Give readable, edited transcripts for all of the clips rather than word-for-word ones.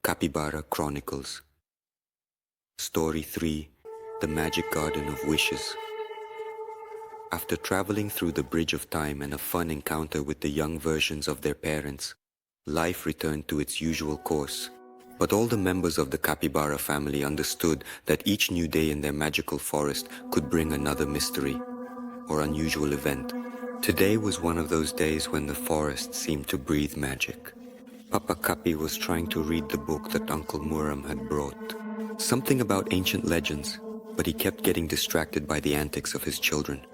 Capybara Chronicles. Story 3. The Magic Garden of Wishes. After traveling through the Bridge of Time and a fun encounter with the young versions of their parents, life returned to its usual course. But all the members of the Capybara family understood that each new day in their magical forest could bring another mystery or unusual event. Today was one of those days when the forest seemed to breathe magic. Papa Capi was trying to read the book that Uncle Muram had brought. Something about ancient legends, but he kept getting distracted by the antics of his children.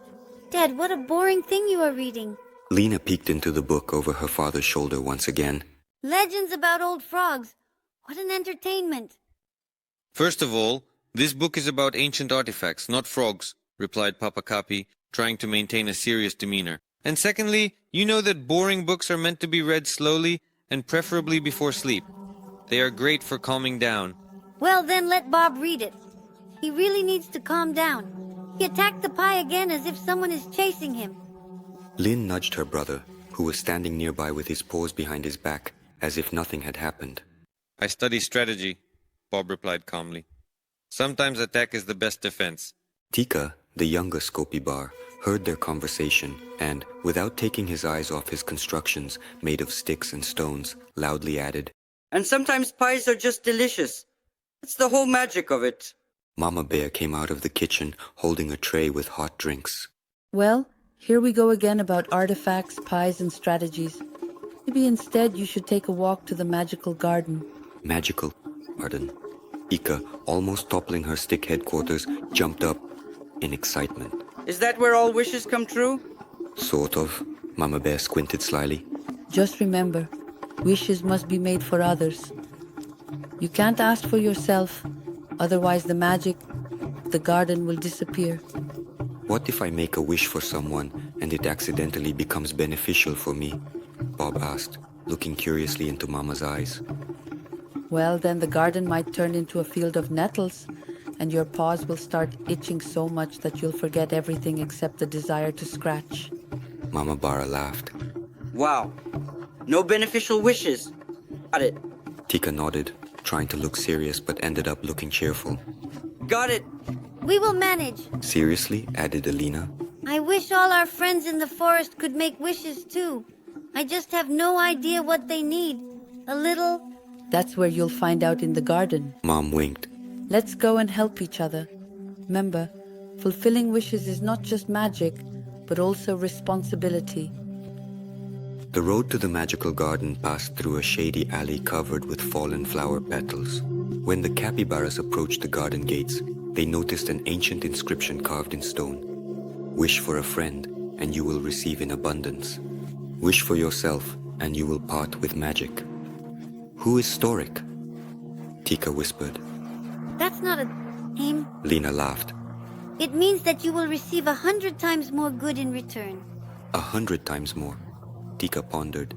Dad, what a boring thing you are reading. Lina peeked into the book over her father's shoulder once again. Legends about old frogs. What an entertainment. First of all, this book is about ancient artifacts, not frogs, replied Papa Capi, trying to maintain a serious demeanor. And secondly, you know that boring books are meant to be read slowly and preferably before sleep. They are great for calming down. Well, then let Bob read it. He really needs to calm down. He attacked the pie again as if someone is chasing him. Lynn nudged her brother, who was standing nearby with his paws behind his back, as if nothing had happened. I study strategy, Bob replied calmly. Sometimes attack is the best defense. Tika, the younger Capybara, heard their conversation and, without taking his eyes off his constructions made of sticks and stones, loudly added, "And sometimes pies are just delicious. It's the whole magic of it." Mama Bear came out of the kitchen holding a tray with hot drinks. Well, here we go again about artifacts, pies, and strategies. Maybe instead you should take a walk to the magical garden. Magical garden. Ika, almost toppling her stick headquarters, jumped up in excitement. Is that where all wishes come true? Sort of. Mama Bear squinted slyly. Just remember, wishes must be made for others. You can't ask for yourself, otherwise the magic of the garden will disappear. What if I make a wish for someone and it accidentally becomes beneficial for me? Bob asked, looking curiously into Mama's eyes. Well, then the garden might turn into a field of nettles, and your paws will start itching so much that you'll forget everything except the desire to scratch. Mama Barra laughed. Wow. No beneficial wishes. Got it. Tika nodded, trying to look serious but ended up looking cheerful. Got it. We will manage. Seriously? Added Alina. I wish all our friends in the forest could make wishes too. I just have no idea what they need. A little... That's where you'll find out in the garden. Mom winked. Let's go and help each other. Remember, fulfilling wishes is not just magic, but also responsibility. The road to the magical garden passed through a shady alley covered with fallen flower petals. When the Capybaras approached the garden gates, they noticed an ancient inscription carved in stone. Wish for a friend, and you will receive in abundance. Wish for yourself, and you will part with magic. Who is Storik? Tika whispered. That's not a name. Lina laughed. It means that you will receive 100 times more good in return. 100 times more. Tika pondered.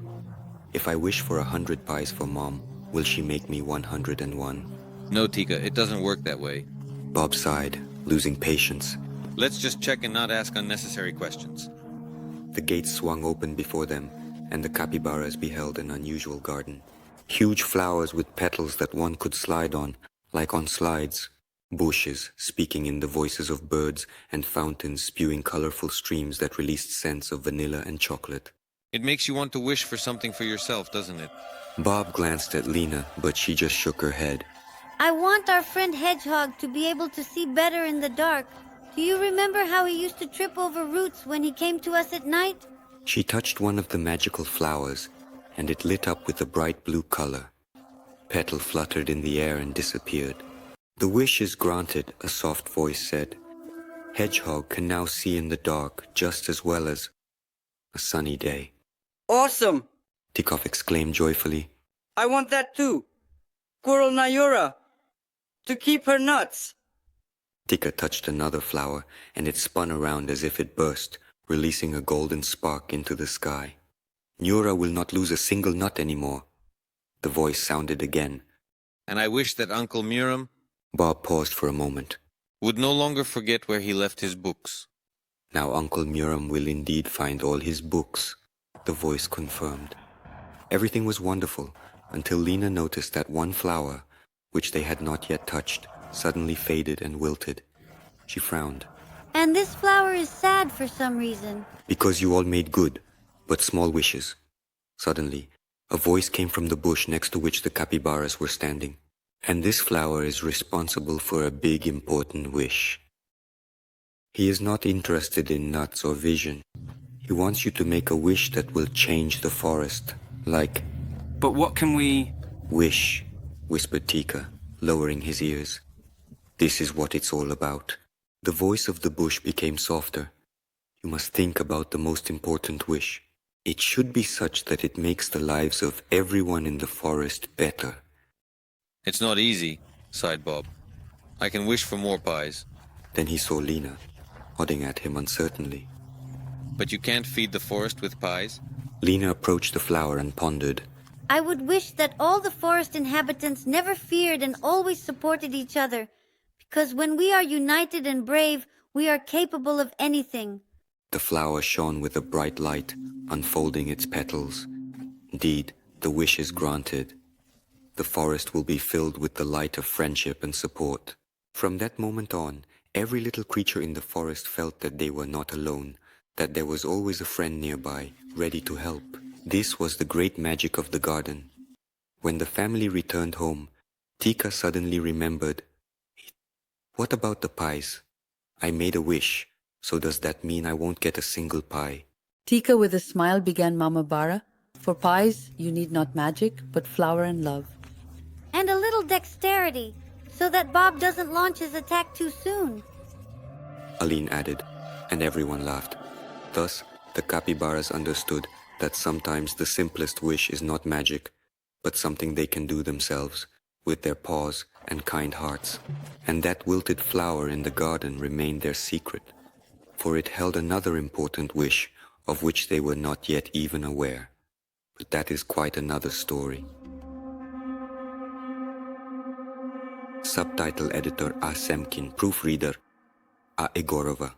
If I wish for 100 pies for Mom, will she make me 101? No, Tika, it doesn't work that way. Bob sighed, losing patience. Let's just check and not ask unnecessary questions. The gates swung open before them, and the Capybaras beheld an unusual garden. Huge flowers with petals that one could slide on, like on slides. Bushes speaking in the voices of birds, and fountains spewing colorful streams that released scents of vanilla and chocolate. It makes you want to wish for something for yourself, doesn't it? Bob glanced at Lina, but she just shook her head. I want our friend Hedgehog to be able to see better in the dark. Do you remember how he used to trip over roots when he came to us at night? She touched one of the magical flowers, and it lit up with a bright blue color. Petal fluttered in the air and disappeared. The wish is granted, a soft voice said. Hedgehog can now see in the dark just as well as a sunny day. Awesome. Tiko exclaimed joyfully. I want that too. Squirrel Nayura. To keep her nuts. Tika touched another flower, and it spun around as if it burst, releasing a golden spark into the sky. Nura will not lose a single nut anymore. The voice sounded again. And I wish that Uncle Muram Bob paused for a moment. would no longer forget where he left his books. Now Uncle Muram will indeed find all his books, the voice confirmed. Everything was wonderful, until Lina noticed that one flower, which they had not yet touched, suddenly faded and wilted. She frowned. And this flower is sad for some reason. Because you all made good, but small wishes. Suddenly, a voice came from the bush next to which the capybaras were standing. And this flower is responsible for a big important wish. He is not interested in nuts or vision. He wants you to make a wish that will change the forest, like... But what can we... Wish, whispered Tika, lowering his ears. This is what it's all about. The voice of the bush became softer. You must think about the most important wish. It should be such that it makes the lives of everyone in the forest better. It's not easy, sighed Bob. I can wish for more pies. Then he saw Lina, nodding at him uncertainly. But you can't feed the forest with pies? Lina approached the flower and pondered. I would wish that all the forest inhabitants never feared and always supported each other, because when we are united and brave, we are capable of anything. The flower shone with a bright light, unfolding its petals. Indeed, the wish is granted. The forest will be filled with the light of friendship and support. From that moment on, every little creature in the forest felt that they were not alone, that there was always a friend nearby, ready to help. This was the great magic of the garden. When the family returned home, Tika suddenly remembered. What about the pies? I made a wish, so does that mean I won't get a single pie? Tika with a smile began Mama Barra. For pies, you need not magic, but flour and love. And a little dexterity, so that Bob doesn't launch his attack too soon. Aline added, and everyone laughed. Thus, the capybaras understood that sometimes the simplest wish is not magic, but something they can do themselves, with their paws and kind hearts. And that wilted flower in the garden remained their secret, for it held another important wish of which they were not yet even aware. But that is quite another story. Subtitle editor A. Semkin, proofreader A. Egorova.